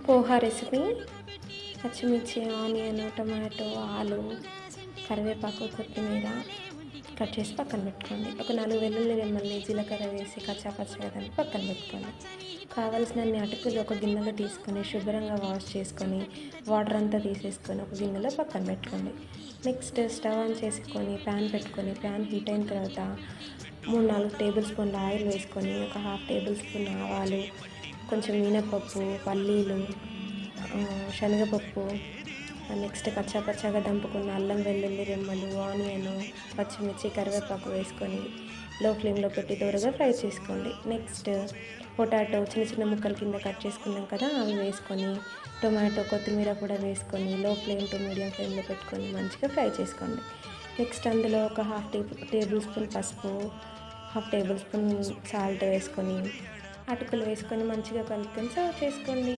Poha recipe. పచ్చిమిర్చి, onion, tomato, ఆలు, కరివేపాకు, కొత్తిమీర కట్ చేసి పక్కన పెట్టుకోండి. ఒక 4 వెల్లుల్లి రెమ్మల్ని జీలకర్ర వేసి కచ్చాపచ్చగా దంపి పక్కన పెట్టుకోండి. కావలసినన్ని అటుకులు ఒక గిన్నెలో తీసుకొని శుభ్రంగా వాష్ చేసుకొని వాటర్ అంతా తీసేసుకొని ఒక గిన్నెలో పక్కన పెట్టుకోండి. నెక్స్ట్ స్టవ్ ఆన్ చేసుకొని ప్యాన్ పెట్టుకొని ప్యాన్ హీట్ అయిన తర్వాత 3-4 టేబుల్ స్పూన్ల ఆయిల్ వేసుకొని ఒక 1/2 టేబుల్ స్పూన్ ఆవాలు, కొంచెం మినపప్పు, పల్లీలు, శనగపప్పు, నెక్స్ట్ కచ్చాపచ్చాగా దంపుకున్న అల్లం వెల్లుల్లి రెమ్మలు, ఆనియన్, పచ్చిమిర్చి, కరివేపాకు వేసుకొని లో ఫ్లేమ్లో పెట్టి త్వరగా ఫ్రై చేసుకోండి. నెక్స్ట్ పొటాటో చిన్న చిన్న ముక్కల కింద కట్ చేసుకున్నాం కదా, అవి వేసుకొని టొమాటో, కొత్తిమీర కూడా వేసుకొని లో ఫ్లేమ్ టు మీడియం ఫ్లేమ్లో పెట్టుకొని మంచిగా ఫ్రై చేసుకోండి. నెక్స్ట్ అందులో ఒక 1/2 టేబుల్ స్పూన్ పసుపు, 1/2 టేబుల్ స్పూన్ సాల్ట్ వేసుకొని అటుకులు వేసుకొని మంచిగా కలుపుకొని సర్వ్ చేసుకోండి.